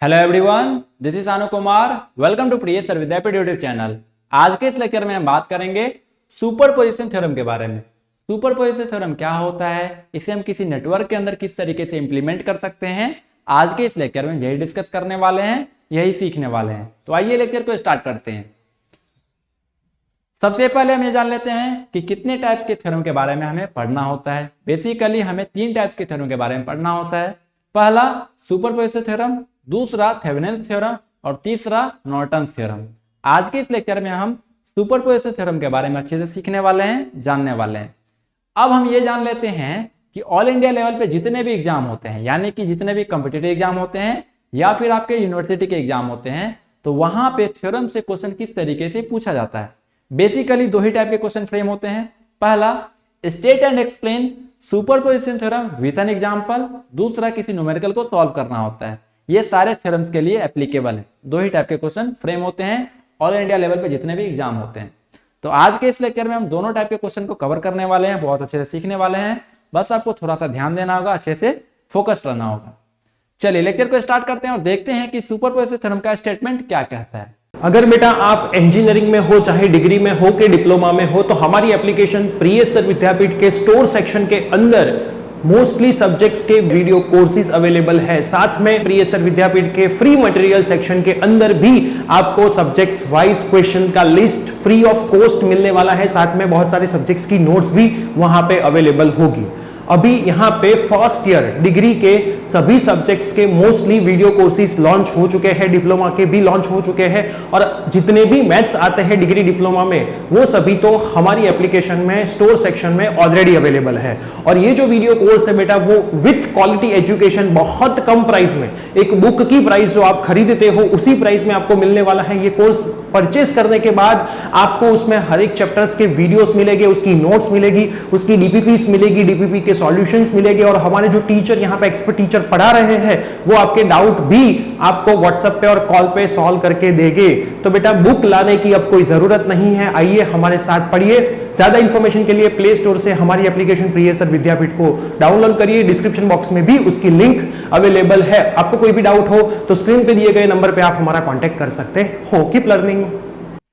Hello everyone, this is Anu Kumar. Welcome to Priya sir Vidyapeeth YouTube channel. आज के इस लेक्चर में हम बात करेंगे सुपरपोजिशन थ्योरम के बारे में। सुपरपोजिशन थ्योरम क्या होता है, इसे हम किसी नेटवर्क के अंदर किस तरीके से इंप्लीमेंट कर सकते हैं, आज के इस लेक्चर में यही डिस्कस करने वाले हैं, यही सीखने वाले हैं। तो आइए लेक्चर को स्टार्ट करते हैं। सबसे पहले हम ये जान लेते हैं कि कितने टाइप्स के थ्योरम के बारे में हमें पढ़ना होता है। बेसिकली हमें 3 टाइप्स के थ्योरम के बारे में पढ़ना होता है। पहला सुपरपोजिशन थ्योरम, दूसरा थेवेनिन्स थ्योरम और तीसरा नॉर्टन्स थ्योरम। आज के इस लेक्चर में हम सुपरपोजिशन थ्योरम के बारे में अच्छे से सीखने वाले हैं, जानने वाले हैं। अब हम ये जान लेते हैं कि ऑल इंडिया लेवल पे जितने भी एग्जाम होते हैं, यानी कि जितने भी कॉम्पिटिटिव एग्जाम होते हैं या फिर आपके यूनिवर्सिटी के एग्जाम होते हैं, तो वहां पे थ्योरम से क्वेश्चन किस तरीके से पूछा जाता है। बेसिकली 2 ही टाइप के क्वेश्चन फ्रेम होते हैं। पहला state and explain superposition theorem with an example, दूसरा किसी न्यूमेरिकल को सॉल्व करना होता है। ये सारे थ्योरम्स के लिए एप्लीकेबल है। 2 ही टाइप के क्वेश्चन फ्रेम होते हैं ऑल इंडिया लेवल पे जितने भी एग्जाम होते हैं। तो आज के इस लेक्चर में हम दोनों टाइप के क्वेश्चन को कवर करने वाले हैं, बहुत अच्छे से सीखने वाले हैं। बस आपको थोड़ा सा ध्यान देना होगा, अच्छे से फोकस रहना होगा। चलिए लेक्चर को स्टार्ट करते हैं और देखते हैं कि सुपरपोजिशन थ्योरम का स्टेटमेंट क्या कहता है। अगर बेटा आप इंजीनियरिंग में हो, चाहे डिग्री में हो के डिप्लोमा में हो, तो हमारी एप्लीकेशन प्रिय सर विद्यापीठ के स्टोर सेक्शन के अंदर मोस्टली सब्जेक्ट्स के वीडियो कोर्सेज अवेलेबल है। साथ में प्रिय सर विद्यापीठ के फ्री मटेरियल सेक्शन के अंदर भी आपको सब्जेक्ट्स वाइज क्वेश्चन का लिस्ट फ्री ऑफ कॉस्ट मिलने वाला है। साथ में बहुत सारे सब्जेक्ट्स की नोट्स भी वहां पे अवेलेबल होगी। अभी यहाँ पे फर्स्ट ईयर डिग्री के सभी सब्जेक्ट्स के मोस्टली वीडियो कोर्सेज लॉन्च हो चुके हैं, डिप्लोमा के भी लॉन्च हो चुके हैं, और जितने भी मैथ्स आते हैं डिग्री डिप्लोमा में वो सभी तो हमारी एप्लीकेशन में स्टोर सेक्शन में ऑलरेडी अवेलेबल है। और ये जो वीडियो कोर्स है बेटा, वो विथ क्वालिटी एजुकेशन बहुत कम प्राइस में, एक बुक की प्राइस जो आप खरीदते हो उसी प्राइस में आपको मिलने वाला है। ये कोर्स परचेस करने के बाद आपको उसमें हर एक चैप्टर्स के वीडियोस मिलेंगे, उसकी नोट्स मिलेगी, उसकी डीपीपीस मिलेगी, डीपीपी के सॉल्यूशंस मिलेंगे, और हमारे जो टीचर यहाँ पे एक्सपर्ट टीचर पढ़ा रहे हैं वो आपके डाउट भी आपको व्हाट्सएप पे और कॉल पे सॉल्व करके देंगे। तो बेटा बुक लाने की अब कोई जरूरत नहीं है, आइए हमारे साथ पढ़िए। ज्यादा इंफॉर्मेशन के लिए प्ले स्टोर से हमारी एप्लीकेशन प्रिय सर विद्यापीठ को डाउनलोड करिए। डिस्क्रिप्शन बॉक्स में भी उसकी लिंक अवेलेबल है। आपको कोई भी डाउट हो तो स्क्रीन पे दिए गए नंबर पे आप हमारा कॉन्टेक्ट कर सकते हो। Keep learning.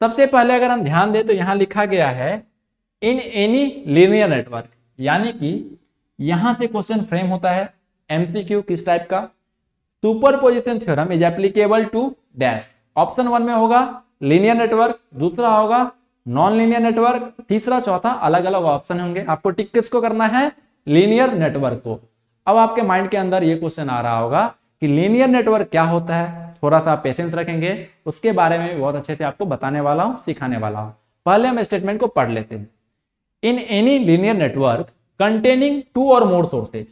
सबसे पहले अगर हम ध्यान दें तो यहां लिखा गया है इन एनी लीनियर नेटवर्क, यानी कि यहां से क्वेश्चन फ्रेम होता है एमसीक्यू किस टाइप का। Superposition theorem is applicable to dash. Option 1 में होगा लीनियर नेटवर्क, दूसरा होगा नॉन लीनियर नेटवर्क, तीसरा चौथा अलग अलग ऑप्शन होंगे। आपको टिक किसको करना है? लीनियर नेटवर्क को। अब आपके माइंड के अंदर ये क्वेश्चन आ रहा होगा कि लीनियर नेटवर्क क्या होता है। थोड़ा सा पेशेंस रखेंगे, उसके बारे में भी बहुत अच्छे से आपको बताने वाला हूं, सिखाने वाला हूं। पहले हम स्टेटमेंट को पढ़ लेते हैं। In any linear network containing 2 और मोर सोर्सेज,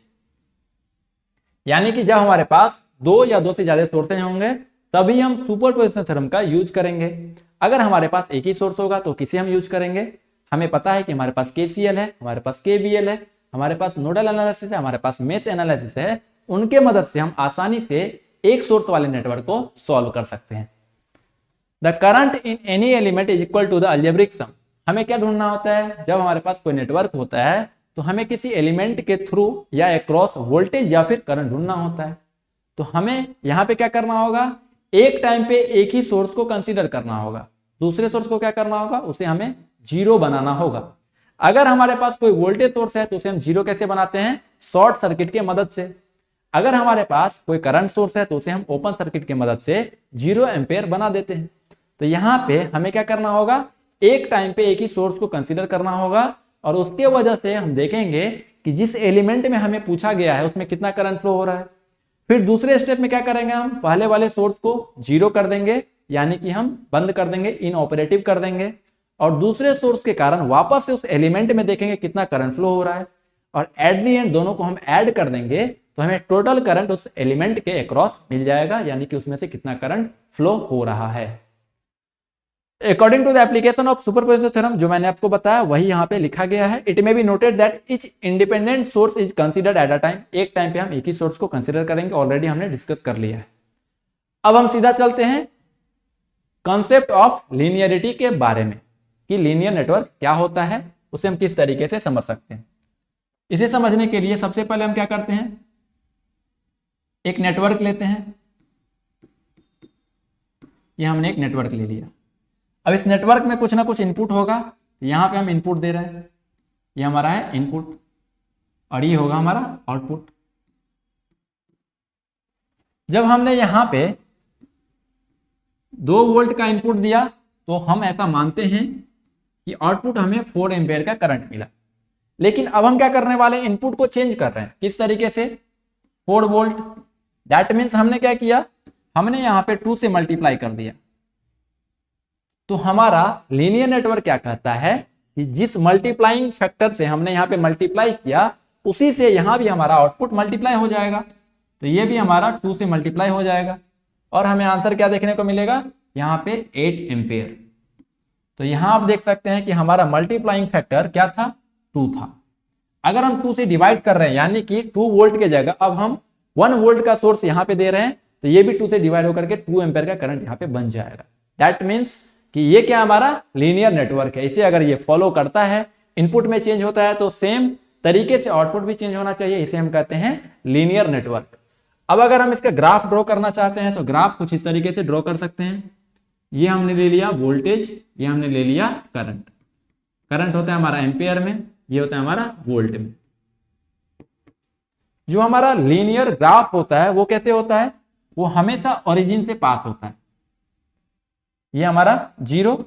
यानी कि जब हमारे पास 2 या 2 से ज्यादा सोर्सेज होंगे तभी हम सुपरपोजिशन थ्योरम का यूज करेंगे। अगर हमारे पास एक ही सोर्स होगा तो किसे हम यूज करेंगे? हमें पता है कि हमारे पास केसीएल है, हमारे पास केवीएल है, हमारे पास नोडल एनालिसिस है, हमारे पास मेश एनालिसिस है। उनके मदद से हम आसानी से एक सोर्स वाले नेटवर्क को सॉल्व कर सकते हैं। The current in any element is equal to the algebraic sum. हमें क्या ढूंढना होता है? जब हमारे पास कोई नेटवर्क होता है तो हमें किसी एलिमेंट के थ्रू या अक्रॉस वोल्टेज या फिर करंट ढूंढना होता है। तो हमें यहां पे क्या करना होगा? एक टाइम पे एक ही सोर्स को कंसीडर करना होगा, दूसरे सोर्स को क्या करना होगा? उसे हमें 0 बनाना होगा। अगर हमारे पास कोई वोल्टेज सोर्स है तो उसे हम 0 कैसे बनाते हैं? शॉर्ट सर्किट की मदद से। अगर हमारे पास कोई करंट सोर्स है तो उसे हम ओपन सर्किट की मदद से 0 एम्पेयर बना देते हैं। तो यहां पे हमें क्या करना होगा? एक टाइम पे एक ही सोर्स को कंसीडर करना होगा, और उसके वजह से हम देखेंगे कि जिस एलिमेंट में हमें पूछा गया है उसमें कितना करंट फ्लो हो रहा है। फिर दूसरे स्टेप में क्या करेंगे? हम पहले वाले सोर्स को 0 कर देंगे, यानी कि हम बंद कर देंगे, इनऑपरेटिव कर देंगे, और दूसरे सोर्स के कारण वापस से उस एलिमेंट में देखेंगे कितना करंट फ्लो हो रहा है, और एट दी एंड दोनों को हम ऐड कर देंगे तो हमें टोटल करंट उस एलिमेंट के अक्रॉस मिल जाएगा, यानी कि उसमें से कितना करंट फ्लो हो रहा है। According to the application of superposition theorem, जो मैंने आपको बताया वही यहाँ पे लिखा गया है। It may be noted that each independent source is considered at a time. एक टाइम पे हम एक ही सोर्स को कंसीडर करेंगे, ऑलरेडी हमने डिस्कस कर लिया है। अब हम सीधा चलते हैं कॉन्सेप्ट ऑफ लीनियरिटी के बारे में, कि लीनियर नेटवर्क क्या होता है, उसे हम किस तरीके से समझ सकते हैं। इसे समझने के लिए सबसे पहले हम क्या करते हैं? एक नेटवर्क लेते हैं, ये हमने एक नेटवर्क ले लिया। अब इस नेटवर्क में कुछ ना कुछ इनपुट होगा, यहाँ पे हम इनपुट दे रहे हैं, ये हमारा है इनपुट और ये होगा हमारा आउटपुट। जब हमने यहाँ पे 2 वोल्ट का इनपुट दिया तो हम ऐसा मानते हैं कि आउटपुट हमें 4 एम्पेयर का करंट मिला। लेकिन अब हम क्या करने वाले हैं, इनपुट को चेंज कर रहे हैं। किस तरीके से? 4 वोल्ट, दैट मीन्स हमने क्या किया, हमने यहाँ पे 2 से मल्टीप्लाई कर दिया। तो हमारा लीनियर नेटवर्क क्या कहता है कि जिस मल्टीप्लाइंग फैक्टर से हमने यहाँ पे मल्टीप्लाई किया उसी से यहाँ भी हमारा आउटपुट मल्टीप्लाई हो जाएगा। तो ये भी हमारा 2 से मल्टीप्लाई हो जाएगा और हमें आंसर क्या देखने को मिलेगा, यहाँ पे 8 एम्पेयर। तो यहाँ आप देख सकते हैं कि हमारा मल्टीप्लाइंग फैक्टर क्या था, 2 था। अगर हम 2 से डिवाइड कर रहे हैं यानी कि 2 वोल्ट के जगह अब हम 1 वोल्ट का सोर्स यहाँ पे दे रहे हैं, तो ये भी 2 से डिवाइड होकर के 2 एम्पेयर का करंट यहाँ पे बन जाएगा। दैट मीन्स कि ये क्या हमारा लीनियर नेटवर्क है। इसे अगर ये फॉलो करता है, इनपुट में चेंज होता है तो सेम तरीके से आउटपुट भी चेंज होना चाहिए। इसे हम कहते हैं लीनियर नेटवर्क। अब अगर हम इसका ग्राफ ड्रॉ करना चाहते हैं तो ग्राफ कुछ इस तरीके से ड्रॉ कर सकते हैं। ये हमने ले लिया वोल्टेज, ये हमने ले लिया करंट। करंट होता है हमारा एम्पेयर में, ये होता है हमारा वोल्ट में। जो हमारा लीनियर ग्राफ होता है वो कैसे होता है, वो हमेशा ओरिजिन से पास होता है। ये हमारा 0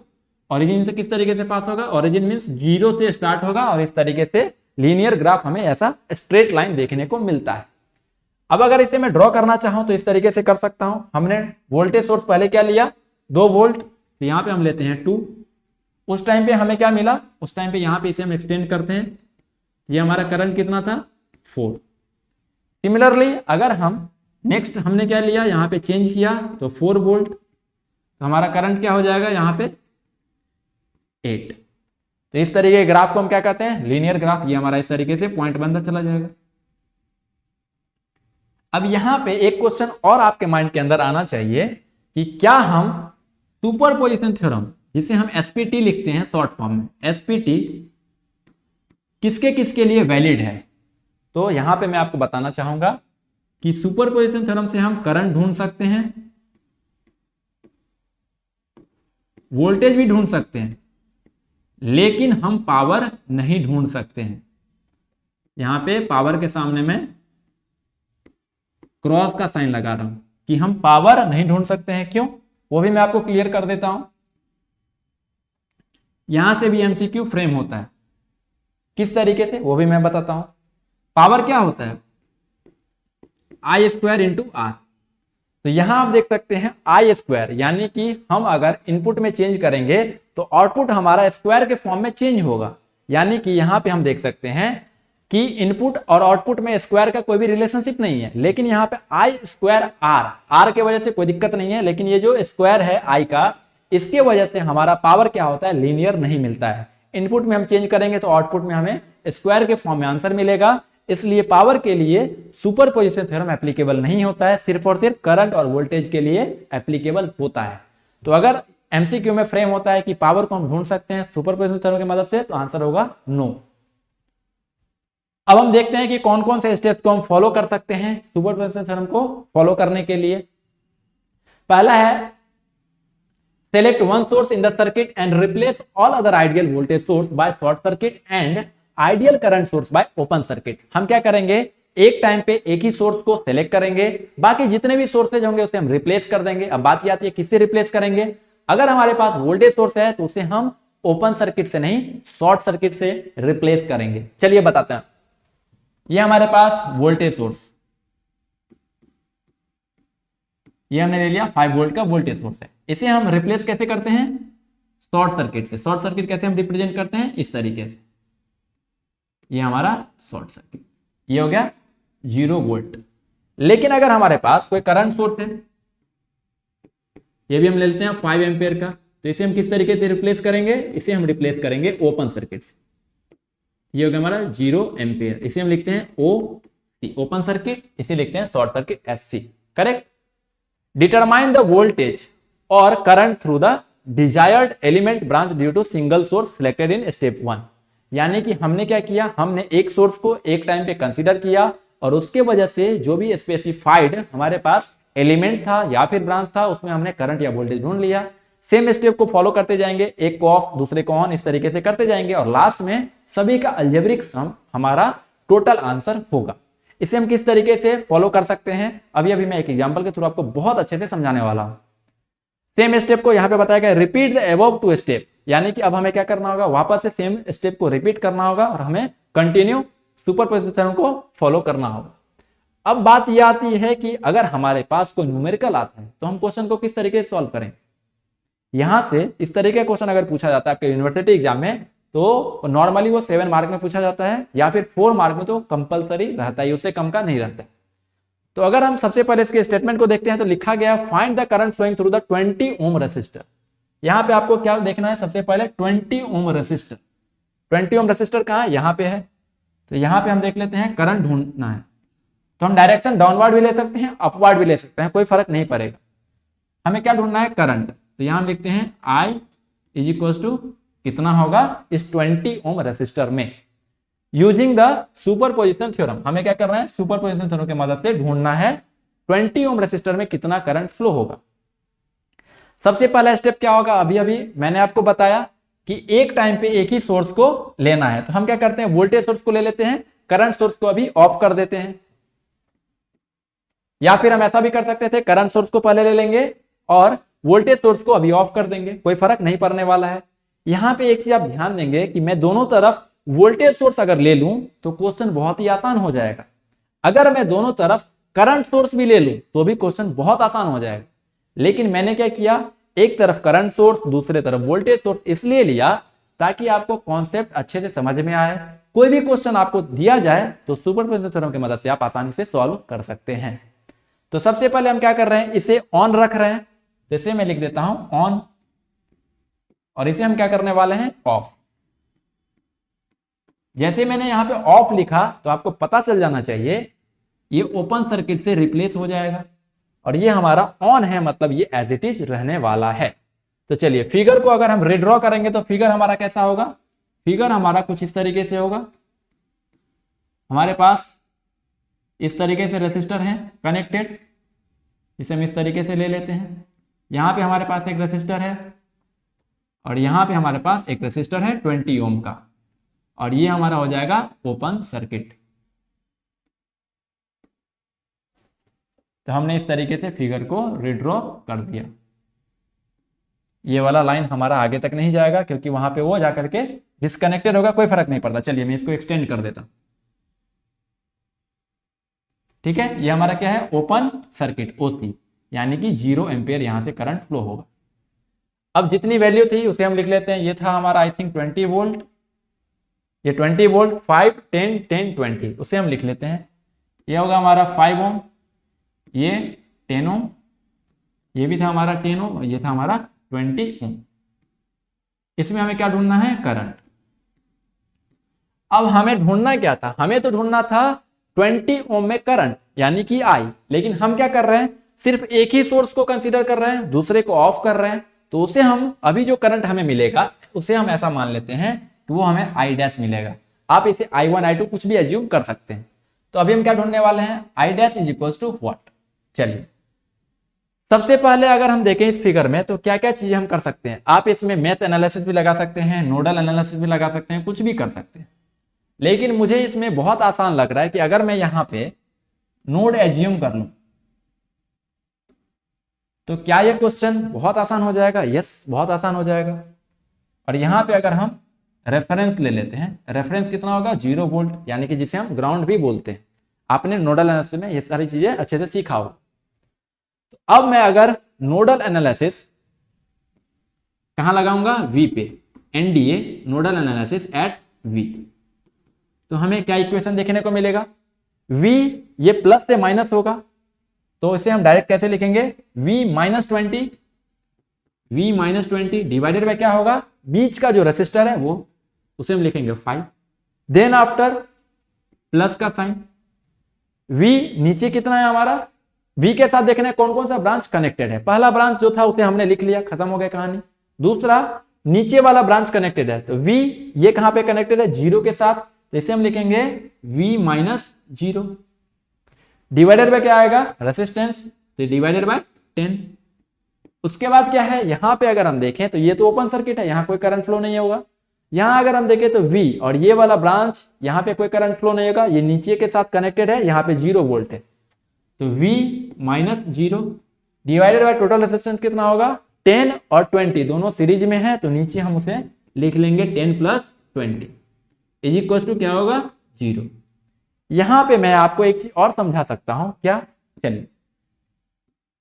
ओरिजिन से किस तरीके से पास होगा, ओरिजिन मींस 0 से स्टार्ट होगा और इस तरीके से लीनियर ग्राफ हमें ऐसा स्ट्रेट लाइन देखने को मिलता है। अब अगर इसे मैं ड्रॉ करना चाहूं तो इस तरीके से कर सकता हूं। हमने वोल्टेज सोर्स पहले क्या लिया, 2 वोल्ट, तो यहां पे हम लेते हैं 2। उस टाइम पे हमें क्या मिला, उस टाइम पे यहां पे इसे हम एक्सटेंड करते हैं, ये हमारा करंट कितना था, 4। सिमिलरली अगर हम नेक्स्ट हमने क्या लिया, यहां पे चेंज किया तो 4 वोल्ट, तो हमारा करंट क्या हो जाएगा यहाँ पे 8। तो इस तरीके के ग्राफ को हम क्या कहते हैं, लीनियर ग्राफ। ये हमारा इस तरीके से पॉइंट बनता चला जाएगा। अब यहां पे एक क्वेश्चन और आपके माइंड के अंदर आना चाहिए कि क्या हम सुपरपोजिशन थ्योरम, जिसे हम एसपीटी लिखते हैं शॉर्ट फॉर्म में, एसपीटी किसके किसके लिए वैलिड है। तो यहां पे मैं आपको बताना चाहूंगा कि सुपरपोजिशन थ्योरम से हम करंट ढूंढ सकते हैं, वोल्टेज भी ढूंढ सकते हैं, लेकिन हम पावर नहीं ढूंढ सकते हैं। यहां पे पावर के सामने मैं क्रॉस का साइन लगा रहा हूं कि हम पावर नहीं ढूंढ सकते हैं। क्यों, वो भी मैं आपको क्लियर कर देता हूं। यहां से भी एमसीक्यू फ्रेम होता है, किस तरीके से वो भी मैं बताता हूं। पावर क्या होता है, I² इंटू आर। तो यहां आप देख सकते हैं I², यानी कि हम अगर इनपुट में चेंज करेंगे तो आउटपुट हमारा स्क्वायर के फॉर्म में चेंज होगा। यानी कि यहां पे हम देख सकते हैं कि इनपुट और आउटपुट में स्क्वायर का कोई भी रिलेशनशिप नहीं है, लेकिन यहाँ पे I² आर के वजह से कोई दिक्कत नहीं है, लेकिन ये जो स्क्वायर है I का, इसके वजह से हमारा पावर क्या होता है, लीनियर नहीं मिलता है। इनपुट में हम चेंज करेंगे तो आउटपुट में हमें स्क्वायर के फॉर्म में आंसर मिलेगा। इसलिए पावर के लिए सुपरपोजिशन थ्योरम एप्लीकेबल नहीं होता है, सिर्फ और सिर्फ करंट और वोल्टेज के लिए एप्लीकेबल होता है। तो अगर एमसीक्यू में फ्रेम होता है कि पावर को हम ढूंढ सकते हैं सुपरपोजिशन थ्योरम की मदद से, तो आंसर होगा नो। अब हम देखते हैं कि कौन कौन से स्टेप्स को हम फॉलो कर सकते हैं सुपरपोजिशन थ्योरम को फॉलो करने के लिए। पहला है select one source in the circuit and replace all other ideal voltage source by short circuit and ideal current source by open circuit. हम क्या करेंगे, एक टाइम पे एक ही सोर्स को सेलेक्ट करेंगे, बाकी जितने भी सोर्सेज होंगे उसे हम रिप्लेस कर देंगे। अब बात आती है किससे रिप्लेस करेंगे। अगर हमारे पास वोल्टेज सोर्स है तो उसे हम ओपन सर्किट से नहीं, शॉर्ट सर्किट से रिप्लेस करेंगे। चलिए बताते हैं। ये हमारे पास वोल्टेज सोर्स, ये हमने ले लिया 5 वोल्ट का वोल्टेज सोर्स है। इसे हम रिप्लेस कैसे करते हैं, शॉर्ट सर्किट से। शॉर्ट सर्किट कैसे हम रिप्रेजेंट करते हैं, इस तरीके से। ये हमारा शॉर्ट सर्किट, ये हो गया 0 वोल्ट। लेकिन अगर हमारे पास कोई करंट सोर्स है, ये भी हम ले लेते हैं 5 एम्पियर का, तो इसे हम किस तरीके से रिप्लेस करेंगे, इसे हम रिप्लेस करेंगे ओपन सर्किट से। ये हो गया हमारा 0 एम्पियर, इसे हम लिखते हैं OC ओपन सर्किट, इसे लिखते हैं short circuit SC। Correct. Determine the voltage और current through the desired element branch due to single source selected in step 1। यानी कि हमने क्या किया, हमने एक सोर्स को एक टाइम पे कंसीडर किया और उसके वजह से जो भी स्पेसिफाइड हमारे पास एलिमेंट था या फिर ब्रांच था, उसमें हमने करंट या वोल्टेज ढूंढ लिया। सेम स्टेप को फॉलो करते जाएंगे, एक को ऑफ दूसरे को ऑन, इस तरीके से करते जाएंगे और लास्ट में सभी का अलजेब्रिक सम हमारा टोटल आंसर होगा। इसे हम किस तरीके से फॉलो कर सकते हैं अभी मैं एक एग्जांपल के थ्रू आपको बहुत अच्छे से समझाने वाला हूं। सेम स्टेप को यहां पे बताया गया, repeat the above two step, यानी कि अब हमें क्या करना होगा, वापस से सेम स्टेप को रिपीट करना होगा और हमें कंटिन्यू सुपरपोजिशन को फॉलो करना होगा। अब बात यह आती है कि अगर हमारे पास कोई न्यूमेरिकल आता है तो हम क्वेश्चन को किस तरीके से सॉल्व करें। यहां से इस तरीके का क्वेश्चन अगर पूछा जाता है आपके यूनिवर्सिटी एग्जाम में तो नॉर्मली वो 7 मार्क में पूछा जाता है या फिर 4 मार्क में तो कंपलसरी रहता है, उससे कम का नहीं रहता है। तो अगर हम सबसे पहले इसके स्टेटमेंट को देखते हैं तो लिखा गया find the current flowing through the 20 ohm resistor. यहां पे आपको क्या देखना है, सबसे पहले 20 ओम रेसिस्टर। 20 ओम रेसिस्टर कहां है, यहां पे है। तो यहां पे हम देख लेते हैं करंट ढूंढना है, तो हम डायरेक्शन डाउनवर्ड भी ले सकते हैं अपवर्ड भी ले सकते हैं, कोई फर्क नहीं पड़ेगा। हमें क्या ढूंढना है, करंट। तो यहां हम लिखते हैं I इज इक्वल टू कितना होगा इस 20 ओम रेसिस्टर में, यूजिंग द सुपरपोजिशन थ्योरम। हमें क्या करना है, सुपरपोजिशन थ्योरम की मदद से ढूंढना है 20 ओम रेसिस्टर में कितना करंट फ्लो होगा। सबसे पहला स्टेप क्या होगा, अभी मैंने आपको बताया कि एक टाइम पे एक ही सोर्स को लेना है। तो हम क्या करते हैं, वोल्टेज सोर्स को ले लेते हैं, करंट सोर्स को अभी ऑफ कर देते हैं। या फिर हम ऐसा भी कर सकते थे, करंट सोर्स को पहले ले लेंगे और वोल्टेज सोर्स को अभी ऑफ कर देंगे, कोई फर्क नहीं पड़ने वाला है। यहां पे एक चीज आप ध्यान देंगे कि मैं दोनों तरफ वोल्टेज सोर्स अगर ले लूं तो क्वेश्चन बहुत ही आसान हो जाएगा। अगर मैं दोनों तरफ करंट सोर्स भी ले लूं तो भी क्वेश्चन बहुत आसान हो जाएगा। लेकिन मैंने क्या किया, एक तरफ करंट सोर्स दूसरे तरफ वोल्टेज सोर्स इसलिए लिया ताकि आपको कॉन्सेप्ट अच्छे से समझ में आए। कोई भी क्वेश्चन आपको दिया जाए तो सुपरपोजिशन थ्योरम की मदद से आप आसानी से सॉल्व कर सकते हैं। तो सबसे पहले हम क्या कर रहे हैं, इसे ऑन रख रहे हैं, जैसे मैं लिख देता हूं ऑन, और इसे हम क्या करने वाले हैं, ऑफ। जैसे मैंने यहां पे ऑफ लिखा तो आपको पता चल जाना चाहिए ये ओपन सर्किट से रिप्लेस हो जाएगा और ये हमारा ऑन है, मतलब ये एज इट इज रहने वाला है। तो चलिए फिगर को अगर हम रिड्रॉ करेंगे तो फिगर हमारा कैसा होगा, फिगर हमारा कुछ इस तरीके से होगा। हमारे पास इस तरीके से रेसिस्टर हैं कनेक्टेड, इसे हम इस तरीके से ले लेते हैं। यहां पे हमारे पास एक रेसिस्टर है और यहां पे हमारे पास एक रेसिस्टर है 20 ओम का, और ये हमारा हो जाएगा ओपन सर्किट। तो हमने इस तरीके से फिगर को रिड्रॉ कर दिया। ये वाला लाइन हमारा आगे तक नहीं जाएगा क्योंकि वहां पे वो जाकर के डिस्कनेक्टेड होगा, कोई फर्क नहीं पड़ता। चलिए मैं इसको एक्सटेंड कर देता हूं, ठीक है। ये हमारा क्या है, ओपन सर्किट ओसी, यानी कि 0 एम्पियर यहां से करंट फ्लो होगा। अब जितनी वैल्यू थी उसे हम लिख लेते हैं। ये था हमारा आई थिंक 20 वोल्ट, ये 20 वोल्ट 5 10 10 20, उसे हम लिख लेते हैं। ये होगा हमारा 5 ओम, ये 10 ओम, ये भी था हमारा 10 ओम और ये था हमारा 20 ओम। इसमें हमें क्या ढूंढना है, करंट। अब हमें ढूंढना क्या था, हमें तो ढूंढना था 20 ओम में करंट यानी कि आई, लेकिन हम क्या कर रहे हैं, सिर्फ एक ही सोर्स को कंसीडर कर रहे हैं, दूसरे को ऑफ कर रहे हैं। तो उसे हम अभी जो करंट हमें मिलेगा उसे हम ऐसा मान लेते हैं कि वो हमें आई डैश मिलेगा। आप इसे I1 I2 कुछ भी एज्यूम कर सकते हैं। तो अभी हम क्या ढूंढने वाले हैं, I dash is equal to what. चलिए सबसे पहले अगर हम देखें इस फिगर में तो क्या क्या चीजें हम कर सकते हैं। आप इसमें मैथ एनालिसिस भी लगा सकते हैं, नोडल एनालिसिस भी लगा सकते हैं, कुछ भी कर सकते हैं। लेकिन मुझे इसमें बहुत आसान लग रहा है कि अगर मैं यहां पे नोड एज्यूम कर लूं तो क्या यह क्वेश्चन बहुत आसान हो जाएगा, यस बहुत आसान हो जाएगा। और यहां पे अगर हम रेफरेंस ले लेते हैं, रेफरेंस कितना होगा, 0 वोल्ट, यानी कि जिसे हम ग्राउंड भी बोलते हैं। आपने नोडल एनालिसिस में ये सारी चीजें अच्छे से सीखा हो। तो अब मैं अगर नोडल एनालिसिस कहां लगाऊंगा, वी पे, NDA nodal analysis at V. तो हमें क्या इक्वेशन देखने को मिलेगा, v ये प्लस से माइनस होगा तो इसे हम डायरेक्ट कैसे लिखेंगे, v माइनस 20 डिवाइडेड बाय क्या होगा, बीच का जो रेसिस्टर है वो, उसे हम लिखेंगे 5। देन आफ्टर प्लस का साइन, v नीचे कितना है हमारा, v के साथ देखना है कौन कौन सा ब्रांच कनेक्टेड है। पहला ब्रांच जो था उसे हमने लिख लिया, खत्म हो गया कहानी। दूसरा नीचे वाला ब्रांच कनेक्टेड है, तो v ये कहां पे कनेक्टेड है, 0 के साथ, तो इसे हम लिखेंगे v माइनस 0 डिवाइडेड बाय क्या आएगा, रेसिस्टेंस। तो डिवाइडेड बाय 10। उसके बाद क्या है, यहाँ पे अगर हम देखें तो ये तो ओपन सर्किट है, यहाँ कोई करंट फ्लो नहीं होगा। यहाँ अगर हम देखें तो V और ये वाला ब्रांच, यहाँ पे कोई करंट फ्लो नहीं होगा, ये नीचे के साथ कनेक्टेड है, यहाँ पे 0 वोल्ट है, तो V minus 0 divided by total resistance कितना होगा 10 और 20 दोनों सीरीज में है, तो नीचे हम उसे लिख लेंगे 10 प्लस 20 इज इक्वल टू क्या होगा 0। यहां पे मैं आपको एक चीज और समझा सकता हूं, क्या, चलिए,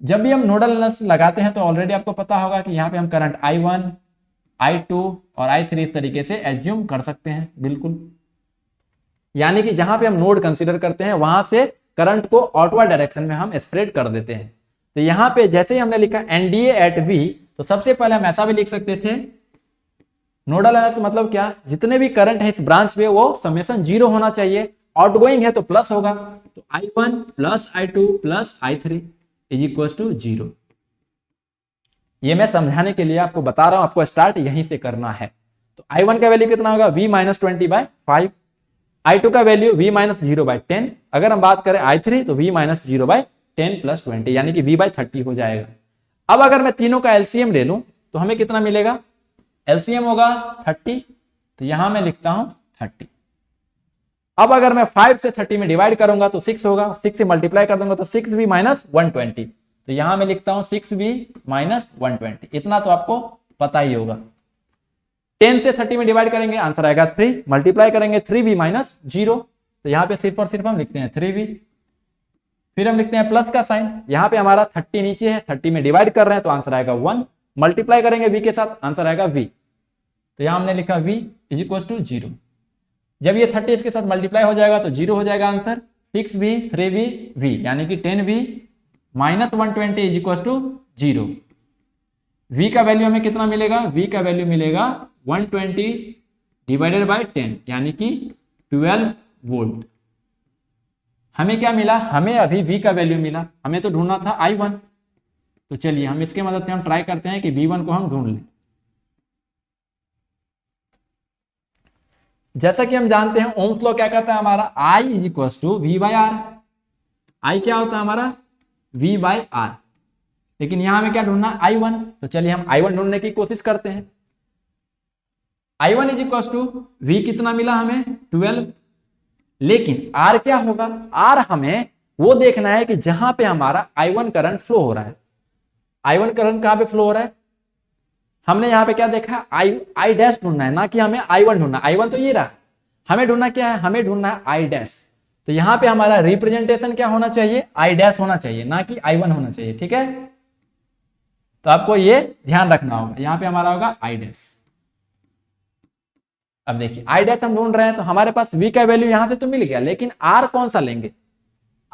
जब भी हम नोडल एनालिसिस लगाते हैं तो ऑलरेडी आपको पता होगा कि यहाँ पे हम करंट I1, I2 और I3 इस तरीके से एज्यूम कर सकते हैं, बिल्कुल। यानी कि जहां पे हम नोड कंसीडर करते हैं वहां से करंट को आउटवर्ड डायरेक्शन में हम स्प्रेड कर देते हैं। तो यहाँ पे जैसे ही हमने लिखा एनडीए एट V, तो सबसे पहले हम ऐसा भी लिख सकते थे, नोडल एनालिसिस मतलब क्या, जितने भी करंट है इस ब्रांच पे वो समेशन 0 होना चाहिए, आउटगोइंग है तो प्लस होगा, तो I1 plus I2 plus I3 is equal to 0। ये मैं समझाने के लिए आपको बता रहा हूं, आपको स्टार्ट यहीं से करना है। तो I1 का वैल्यू कितना होगा V माइनस 20 बाय 5, I2 का वैल्यू V माइनस 0 बाय 10, अगर हम बात करें I3 तो V माइनस 0 बाय 10 प्लस 20 यानी कि V बाय 30 हो जाएगा। अब अगर मैं तीनों का एलसीएम ले लूं तो हमें कितना मिलेगा, एलसीएम होगा 30, तो यहां मैं लिखता हूं 30। अब अगर मैं 5 से 30 में डिवाइड करूंगा तो 6 होगा, 6 से मल्टीप्लाई कर दूंगा तो 6V माइनस 120, तो यहां मैं लिखता हूं 6V माइनस 120। इतना तो आपको पता ही होगा। 10 से 30 में डिवाइड करेंगे आंसर आएगा 3, मल्टीप्लाई करेंगे 3V माइनस 0, तो यहां पे सिर्फ और सिर्फ हम लिखते हैं 3V, फिर हम लिखते हैं प्लस का साइन, यहां पे हमारा 30 नीचे है, 30 में डिवाइड कर रहे हैं तो आंसर आएगा 1, मल्टीप्लाई करेंगे V के साथ आंसर आएगा V, तो यहां हमने लिखा V इज इक्वल टू 0। जब ये 30 इसके साथ मल्टीप्लाई हो जाएगा तो 0 हो जाएगा आंसर, 6V 3V V यानी कि 10V minus 120 is equal to 0। V का वैल्यू हमें कितना मिलेगा, V का वैल्यू मिलेगा 120 डिवाइडेड बाय 10 यानी कि 12 वोल्ट। हमें क्या मिला, हमें अभी V का वैल्यू मिला, हमें तो ढूंढना था I1, तो चलिए हम इसके मदद से हम ट्राई करते हैं कि V1 को हम ढूंढ लें। जैसा कि हम जानते हैं ओम्स लॉ क्या कहता है हमारा, I is equal to V by R। I क्या होता है हमारा V बाय R, लेकिन यहां हमें क्या ढूंढना I1, तो चलिए हम I1 ढूंढने की कोशिश करते हैं। I1 is equal to V कितना मिला हमें 12, लेकिन R क्या होगा, R हमें वो देखना है कि जहां पे हमारा I1 करंट फ्लो हो रहा है। I1 करंट कहां पे फ्लो हो रहा है, हमने यहाँ पे क्या देखा I डैश ढूंढना है, ना कि हमें I1 ढूंढना। I1 तो ये रहा, हमें ढूंढना क्या है, हमें ढूंढना है I डैश। तो यहाँ पे हमारा रिप्रेजेंटेशन क्या होना चाहिए, I डैश होना चाहिए, ना कि I1 होना चाहिए, ठीक है। तो आपको ये ध्यान रखना होगा, यहाँ पे हमारा होगा I डैश। अब देखिए I डैश हम ढूंढ रहे हैं तो हमारे पास V का वैल्यू यहां से तो मिल गया, लेकिन R कौन सा लेंगे,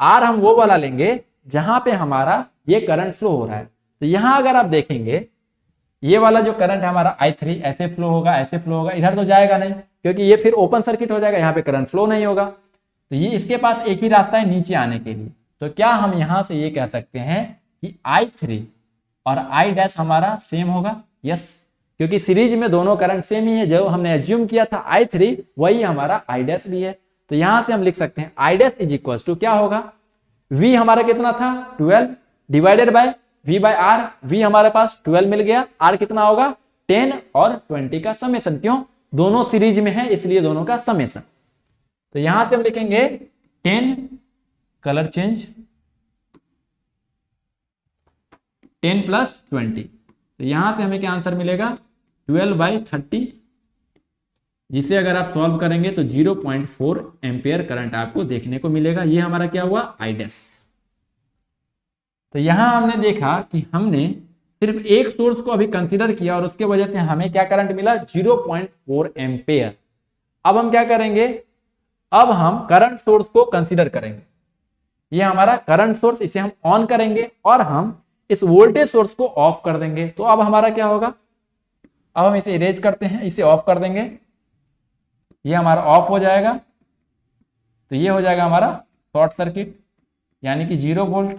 R हम वो वाला लेंगे जहां पे हमारा ये करंट फ्लो हो रहा है। तो यहां अगर आप देखेंगे ये वाला जो करंट है हमारा I3 ऐसे फ्लो होगा, ऐसे फ्लो होगा, इधर तो जाएगा नहीं क्योंकि ये फिर ओपन सर्किट हो जाएगा, यहाँ पे करंट फ्लो नहीं होगा। तो ये इसके पास एक ही रास्ता है नीचे आने के लिए। तो क्या हम यहां से ये कह सकते हैं कि I3 और I डैश हमारा सेम होगा, यस, क्योंकि सीरीज में दोनों करंट सेम ही है, जो हमने एज्यूम किया था I3 वही हमारा I डैश भी है। तो यहां से हम लिख सकते हैं I dash is equal to क्या होगा, V हमारा कितना था 12 divided by V by R, V हमारे पास 12 मिल गया, R कितना होगा 10 और 20 का समेशन, क्यों, दोनों सीरीज में है इसलिए दोनों का समेशन। तो यहां से हम लिखेंगे 10 कलर चेंज 10 प्लस 20, तो यहां से हमें क्या आंसर मिलेगा 12 बाई 30, जिसे अगर आप सॉल्व करेंगे तो 0.4 एम्पियर करंट आपको देखने को मिलेगा। ये हमारा क्या हुआ I डैश। तो यहां हमने देखा कि हमने सिर्फ एक सोर्स को अभी कंसीडर किया और उसके वजह से हमें क्या करंट मिला 0.4 एम्पियर। अब हम क्या करेंगे, अब हम करंट सोर्स को कंसीडर करेंगे। ये हमारा करंट सोर्स, इसे हम ऑन करेंगे और हम इस वोल्टेज सोर्स को ऑफ कर देंगे। तो अब हमारा क्या होगा, अब हम इसे इरेज करते हैं, इसे ऑफ कर देंगे, ये हमारा ऑफ हो जाएगा। तो ये हो जाएगा हमारा शॉर्ट सर्किट यानी कि 0 वोल्ट,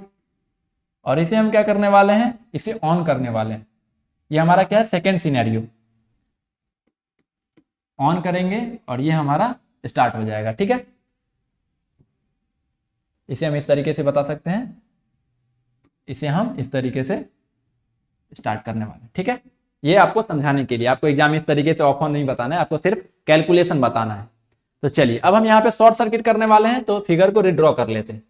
और इसे हम क्या करने वाले हैं, इसे ऑन करने वाले हैं। ये हमारा क्या है सेकेंड सिनेरियो, ऑन करेंगे और ये हमारा स्टार्ट हो जाएगा, ठीक है। इसे हम इस तरीके से बता सकते हैं, इसे हम इस तरीके से स्टार्ट करने वाले हैं, ठीक है। ये आपको समझाने के लिए, आपको एग्जाम इस तरीके से ऑफ ऑन नहीं बताना है, आपको सिर्फ कैलकुलेशन बताना है। तो चलिए अब हम यहाँ पे शॉर्ट सर्किट करने वाले हैं, तो फिगर को रिड्रॉ कर लेते हैं।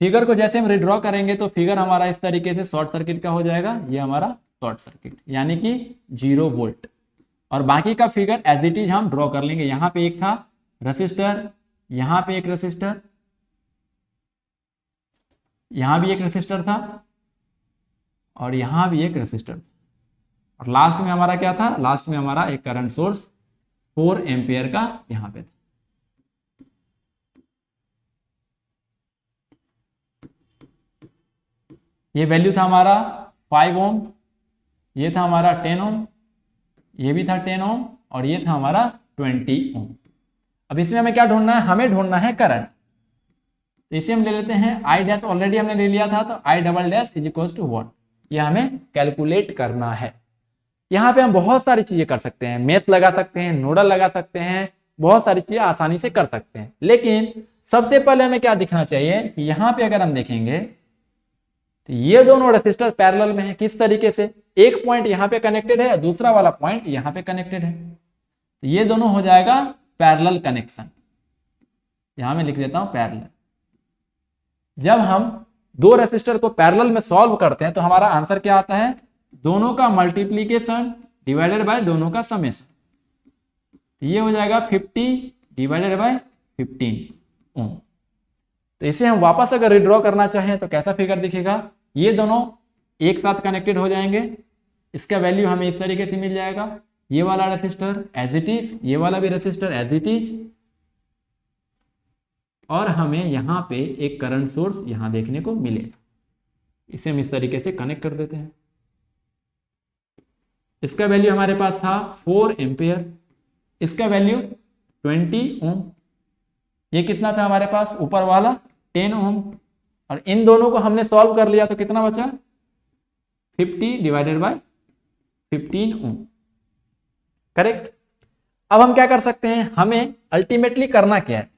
फिगर को जैसे हम रिड्रॉ करेंगे तो फिगर हमारा इस तरीके से शॉर्ट सर्किट का हो जाएगा। ये हमारा शॉर्ट सर्किट यानी कि 0 वोल्ट, और बाकी का फिगर एज इट इज हम ड्रॉ कर लेंगे। यहाँ पे एक था रेसिस्टर, यहाँ पे एक रेसिस्टर, यहाँ भी एक रेसिस्टर था, और यहाँ भी एक रेसिस्टर, और लास्ट में हमारा क्या था, लास्ट में हमारा एक करंट सोर्स 4 एम्पियर का यहाँ पे था। ये वैल्यू था हमारा 5 ओम, ये था हमारा 10 ओम, ये भी था 10 ओम, और ये था हमारा 20 ओम। अब इसमें हमें क्या ढूंढना है, हमें ढूंढना है करंट। तो इसे हम ले लेते हैं आई डैश, ऑलरेडी हमने ले लिया था, तो I double dash is equal to what, ये हमें कैलकुलेट करना है। यहाँ पे हम बहुत सारी चीजें कर सकते हैं, मेष लगा सकते हैं, नोडल लगा सकते हैं, बहुत सारी चीजें आसानी से कर सकते हैं। लेकिन सबसे पहले हमें क्या दिखना चाहिए कि यहाँ पे अगर हम देखेंगे तो ये दोनों रेसिस्टर पैरेलल में है। किस तरीके से, एक पॉइंट यहाँ पे कनेक्टेड है, दूसरा वाला पॉइंट यहाँ पे कनेक्टेड है, तो ये दोनों हो जाएगा पैरेलल कनेक्शन। यहां मैं लिख देता हूं पैरेलल। जब हम दो रेसिस्टर को पैरेलल में सॉल्व करते हैं तो हमारा आंसर क्या आता है, दोनों का मल्टीप्लीकेशन डिवाइडेड बाय दोनों का समेशन। ये हो जाएगा 50 डिवाइडेड बाय 15 ओम। तो इसे हम वापस अगर रिड्रॉ करना चाहें तो कैसा फिगर दिखेगा, ये दोनों एक साथ कनेक्टेड हो जाएंगे, इसका वैल्यू हमें इस तरीके से मिल जाएगा। ये वाला रेसिस्टर एज इट इज, ये वाला भी रेसिस्टर एज इट इज, और हमें यहाँ पे एक करंट सोर्स यहाँ देखने को मिलेगा। इसे हम इस तरीके से कनेक्ट कर देते हैं। इसका वैल्यू हमारे पास था 4 एम्पियर, इसका वैल्यू 20 ओम, ये कितना था हमारे पास ऊपर वाला 10 ओम, और इन दोनों को हमने सॉल्व कर लिया तो कितना बचा 50 डिवाइडेड बाय 15 ओम, करेक्ट। अब हम क्या कर सकते हैं, हमें अल्टीमेटली करना क्या है,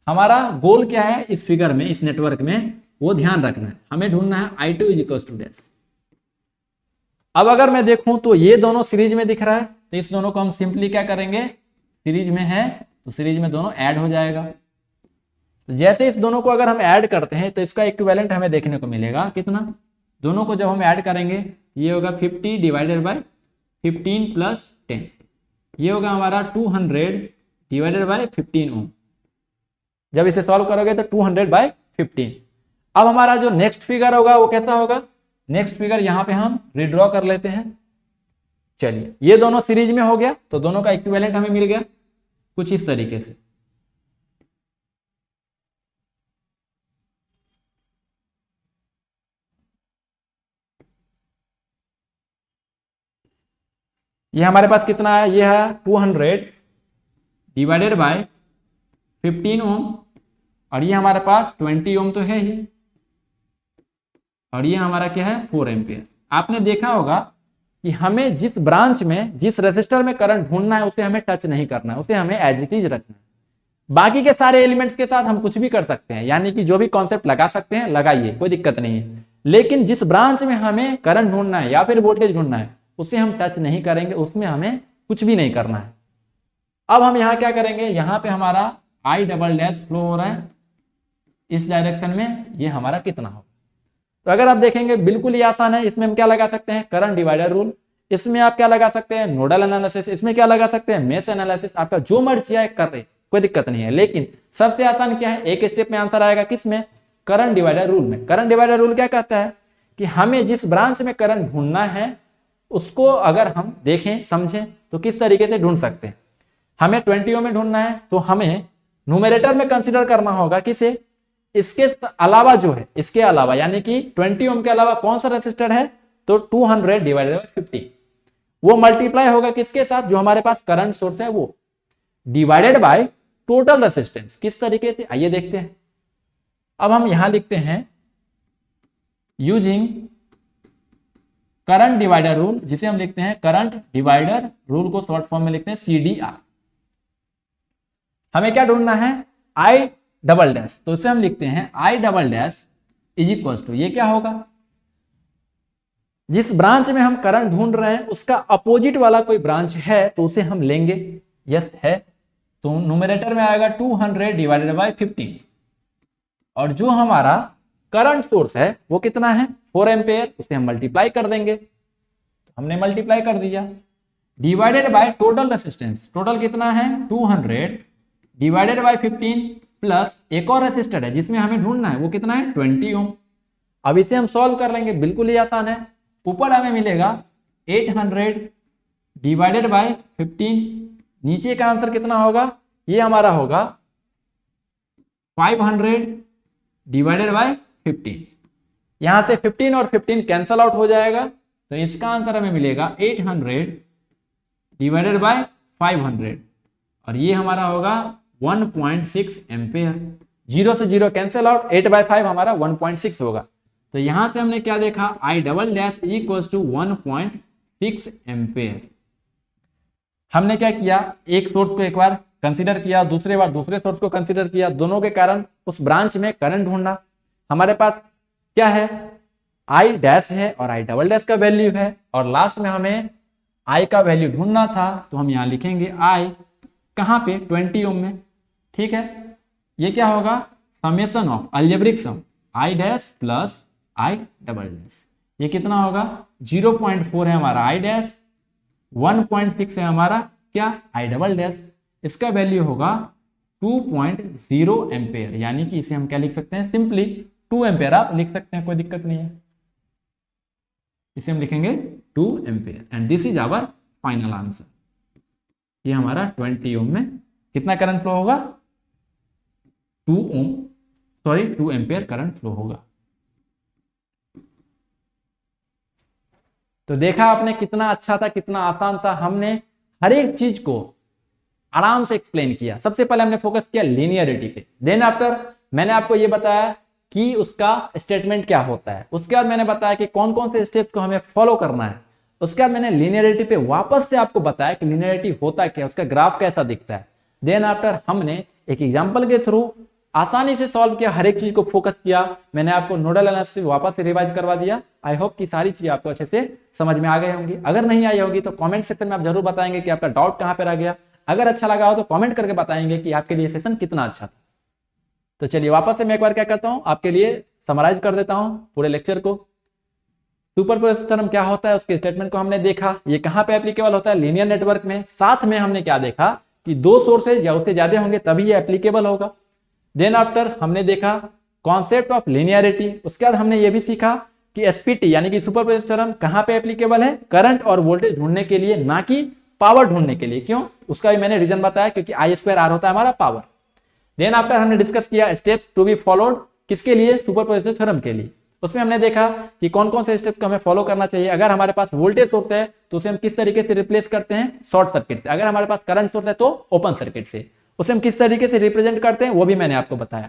हमारा गोल क्या है इस फिगर में, इस नेटवर्क में, वो ध्यान रखना है। हमें ढूंढना है I2 is equal to dash. अब अगर मैं देखूं तो ये दोनों सीरीज में दिख रहा है, तो इस दोनों को हम सिंपली क्या करेंगे, सीरीज में है तो सीरीज में दोनों ऐड हो जाएगा। तो जैसे इस दोनों को अगर हम ऐड करते हैं तो इसका इक्विवेलेंट हमें देखने को मिलेगा कितना, दोनों को जब हम ऐड करेंगे ये होगा 50 डिवाइडेड बाय 15 प्लस 10, ये होगा हमारा 200 डिवाइडेड बाय 15 ओम। जब इसे सॉल्व करोगे तो 200 बाय 15। अब हमारा जो नेक्स्ट फिगर होगा वो कैसा होगा, नेक्स्ट फिगर यहां पे हम रिड्रॉ कर लेते हैं। चलिए ये दोनों सीरीज में हो गया तो दोनों का इक्विवेलेंट हमें मिल गया कुछ इस तरीके से। ये हमारे पास कितना है, ये है 200 डिवाइडेड बाय 15 ओम, और ये हमारे पास 20 ओम तो है ही, और ये हमारा क्या है 4 एम्पियर। आपने देखा होगा कि हमें जिस ब्रांच में, जिस रेसिस्टर में करंट ढूंढना है उसे हमें टच नहीं करना है, उसे हमें एज इट इज रखना है। बाकी के सारे एलिमेंट्स के साथ हम कुछ भी कर सकते हैं, यानी कि जो भी कॉन्सेप्ट लगा सकते हैं लगाइए, कोई दिक्कत नहीं है। लेकिन जिस ब्रांच में हमें करंट ढूंढना है या फिर वोल्टेज ढूंढना है उसे हम टच नहीं करेंगे, उसमें हमें कुछ भी नहीं करना है। अब हम यहाँ क्या करेंगे, यहाँ पे हमारा I डबल डैश फ्लो हो रहा है इस डायरेक्शन में, ये हमारा कितना होगा। तो अगर आप देखेंगे बिल्कुल ही आसान है, इसमें हम क्या लगा सकते हैं, करंट डिवाइडर रूल, इसमें आप क्या लगा सकते हैं, नोडल एनालिसिस, इसमें क्या लगा सकते हैं, मेश एनालिसिस, आपका जो मर्जी है कर रहे, कोई दिक्कत नहीं है। लेकिन सबसे आसान क्या है, एक स्टेप में आंसर आएगा किसमें, करंट डिवाइडर रूल में। करंट डिवाइडर रूल क्या कहता है कि हमें जिस ब्रांच में करंट ढूंढना है उसको अगर हम देखें समझें तो किस तरीके से ढूंढ सकते हैं। हमें 20 ओम में ढूंढना है तो हमें न्यूमरेटर में कंसीडर करना होगा किसे, इसके अलावा जो है, इसके अलावा यानी कि 20 ओम के अलावा कौन सा रेसिस्टर है, तो 200 डिवाइडेड बाय 50, वो मल्टीप्लाई होगा किसके साथ, जो हमारे पास करंट सोर्स है वो, डिवाइडेड बाय टोटल रेसिस्टेंस। किस तरीके से, आइए देखते हैं। अब हम यहां लिखते हैं यूजिंग करंट डिवाइडर रूल, जिसे हम लिखते हैं करंट डिवाइडर रूल को शॉर्ट फॉर्म में लिखते हैं CDR। हमें क्या ढूंढना है, I डबल डैश, तो इसे हम लिखते हैं I double dash is equal to, ये क्या होगा, जिस ब्रांच में हम करंट ढूंढ रहे हैं उसका अपोजिट वाला कोई ब्रांच है तो उसे हम लेंगे। यस है, तो न्यूमरेटर में आएगा 200 डिवाइडेड बाय 15 और जो हमारा करंट सोर्स है वो कितना है 4 एम्पेयर, उसे हम मल्टीप्लाई कर देंगे। तो हमने मल्टीप्लाई कर दिया divided by total resistance, total कितना है 200 डिवाइडेड बाय 15 प्लस एक और रेसिस्टर है जिसमें हमें ढूंढना है वो कितना है 20 ओम। अब इसे हम सॉल्व कर लेंगे, बिल्कुल ही आसान है। ऊपर हमें मिलेगा 800 डिवाइडेड बाय 15, नीचे का आंसर कितना होगा, ये हमारा होगा 500 डिवाइडेड बाय 15। यहां से 15 और 15 कैंसल आउट हो जाएगा, तो इसका आंसर हमें मिलेगा 800 डिवाइडेड बाय 500 और ये हमारा होगा 1.6 एम्पेयर। 0 से 0 कैंसल आउट, 8/5 हमारा 1.6 होगा। तो यहां से हमने क्या देखा, I double dash equal to 1.6 ampere. हमने क्या किया, एक सोर्स को एक बार कंसीडर किया, दूसरे बार दूसरे सोर्स को कंसीडर किया, दोनों के कारण उस ब्रांच में करंट ढूंढना। हमारे पास क्या है, I डैश है और I डबल डैश का वैल्यू है और लास्ट में हमें I का वैल्यू ढूंढना था, तो हम यहां लिखेंगे I कहां पे 20 ओम में। ठीक है, ये क्या होगा, summation of algebraic sum I dash plus I double dash, ये कितना होगा 0.4 है हमारा I डैश, 1.6 है हमारा क्या I डबल डैश, इसका वैल्यू होगा 2.0 एम्पेयर। यानी कि इसे हम क्या लिख सकते हैं, सिंपली 2 एम्पेयर आप लिख सकते हैं, कोई दिक्कत नहीं है। इसे हम लिखेंगे 2 ampere and this is our final answer. ये हमारा 20 ओम में कितना करंट फ्लो होगा, 2 एम्पेयर करंट फ्लो होगा। तो देखा आपने कितना अच्छा था, कितना आसान था। हमने हर एक चीज को आराम से एक्सप्लेन किया। सबसे पहले हमने फोकस किया लीनियरिटी पे, देन आफ्टर मैंने आपको ये बताया कि उसका स्टेटमेंट क्या होता है, उसके बाद मैंने बताया कि कौन कौन से स्टेप को हमें फॉलो करना है, उसके बाद मैंने लीनियरिटी पे वापस से आपको बताया कि लीनियरिटी होता क्या, उसका ग्राफ कैसा दिखता है। देन आफ्टर हमने एक एग्जाम्पल के थ्रू आसानी से सॉल्व किया, हर एक चीज को फोकस किया। मैंने आपको नोडल एनालिसिस वापस से रिवाइज करवा दिया। आई होप कि सारी चीजें आपको अच्छे से समझ में आ गई होंगी। अगर नहीं आई होगी तो कमेंट सेक्शन में आप जरूर बताएंगे कि आपका डाउट कहां पे रह गया। अगर अच्छा लगा हो तो कमेंट करके बताएंगे कि आपके लिए सेशन कितना अच्छा था। तो चलिए वापस से मैं एक बार क्या करता हूं, आपके लिए समराइज कर देता हूं पूरे लेक्चर को। सुपरपोजिशन थ्योरम क्या होता है, उसके स्टेटमेंट को हमने देखा, ये कहां पे एप्लीकेबल होता है, लीनियर नेटवर्क में। साथ में हमने क्या देखा कि 2 सोर्सेज या उससे ज्यादा होंगे तभी ये एप्लीकेबल होगा। देन आफ्टर हमने देखा कॉन्सेप्ट ऑफ लीनियरिटी। उसके बाद हमने ये भी सीखा कि एसपीटी यानी कि सुपरपोजिशन थ्योरम कहां पे एप्लीकेबल है, करंट और वोल्टेज ढूंढने के लिए, ना कि पावर ढूंढने के लिए। क्यों, उसका भी मैंने रीजन बताया, क्योंकि I2R होता है हमारा पावर। देन आफ्टर हमने डिस्कस किया स्टेप्स टू बी फॉलोड, किसके लिए, सुपरपोजिशन थ्योरम के लिए। उसमें हमने देखा कि कौन कौन से स्टेप्स को हमें फॉलो करना चाहिए। अगर हमारे पास वोल्टेज सोर्स है तो उसे हम किस तरीके से रिप्लेस करते हैं, शॉर्ट सर्किट से। अगर हमारे पास करंट सोर्स है तो ओपन सर्किट से। उसे हम किस तरीके से रिप्रेजेंट करते हैं वो भी मैंने आपको बताया।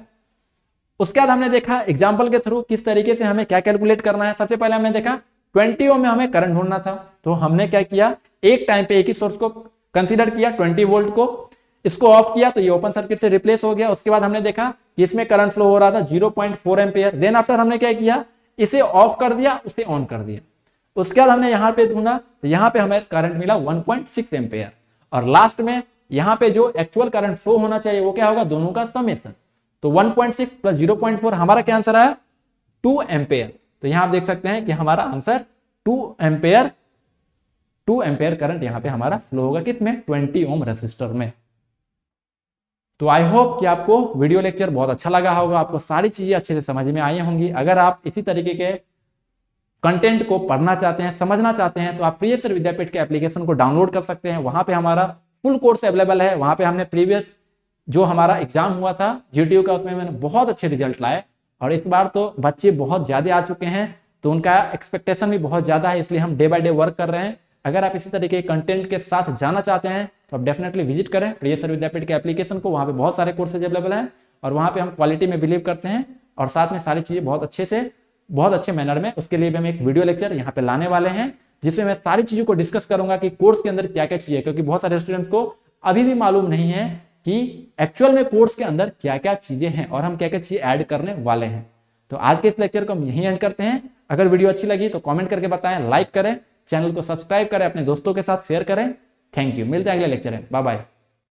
उसके बाद हमने देखा एग्जाम्पल के थ्रू किस तरीके से हमें क्या कैलकुलेट करना है। सबसे पहले हमने देखा 20 ओम में हमें करंट ढूंढना था, तो हमने क्या किया, एक टाइम पे एक ही सोर्स को कंसीडर किया 20 वोल्ट को, इसको ऑफ किया तो ये ओपन सर्किट से रिप्लेस हो गया। उसके बाद हमने देखा कि इसमें करंट फ्लो हो रहा था 0.4 एम्पियर। देन आफ्टर हमने क्या किया, इसे ऑफ कर दिया, उसे ऑन कर दिया। उसके बाद हमने यहाँ पे ढूंढा तो यहाँ पे हमें करंट मिला 1.6 एम्पियर और लास्ट में यहाँ पे जो एक्चुअल करंट फ्लो होना चाहिए वो क्या होगा, दोनों का समेशन। तो 1.6 प्लस 0.4 हमारा क्या आंसर आया, 2 एम्पियर। तो यहाँ आप देख सकते हैं कि हमारा आंसर 2 एम्पियर करंट यहाँ पे हमारा फ्लो होगा, किसमें, 20 ओम रेसिस्टर में। तो आई होप कि आपको वीडियो लेक्चर बहुत अच्छा लगा होगा, आपको सारी चीजें अच्छे से समझ में आई होंगी। अगर आप इसी तरीके के कंटेंट को पढ़ना चाहते हैं, समझना चाहते हैं, तो आप प्रिय सर विद्यापीठ के एप्लीकेशन को डाउनलोड कर सकते हैं। वहां पे हमारा फुल कोर्स अवेलेबल है। वहां पे हमने प्रीवियस जो हमारा एग्जाम हुआ था GTU का, उसमें मैंने बहुत अच्छे रिजल्ट लाए और इस बार तो बच्चे बहुत ज्यादा आ चुके हैं, तो उनका एक्सपेक्टेशन भी बहुत ज्यादा है, इसलिए हम डे बाय डे वर्क कर रहे हैं। अगर आप इसी तरीके के कंटेंट के साथ जाना चाहते हैं तो आप डेफिनेटली विजिट करें प्रिय सर विद्यापीठ के एप्लीकेशन को। वहाँ पे बहुत सारे कोर्सेज अवेलेबल हैं और वहाँ पे हम क्वालिटी में बिलीव करते हैं और साथ में सारी चीज़ें बहुत अच्छे से, बहुत अच्छे मैनर में। उसके लिए भी हम एक वीडियो लेक्चर यहाँ पे लाने वाले हैं जिसमें मैं सारी चीज़ों को डिस्कस करूंगा कि कोर्स के अंदर क्या क्या चीज़ें, क्योंकि बहुत सारे स्टूडेंट्स को अभी भी मालूम नहीं है कि एक्चुअल में कोर्स के अंदर क्या क्या चीज़ें हैं और हम क्या क्या चीज़ें ऐड करने वाले हैं। तो आज के इस लेक्चर को हम यहीं एंड करते हैं। अगर वीडियो अच्छी लगी तो कमेंट करके बताएं, लाइक करें, चैनल को सब्सक्राइब करें, अपने दोस्तों के साथ शेयर करें। Thank you. मिलते हैं अगले लेक्चर में। Bye bye.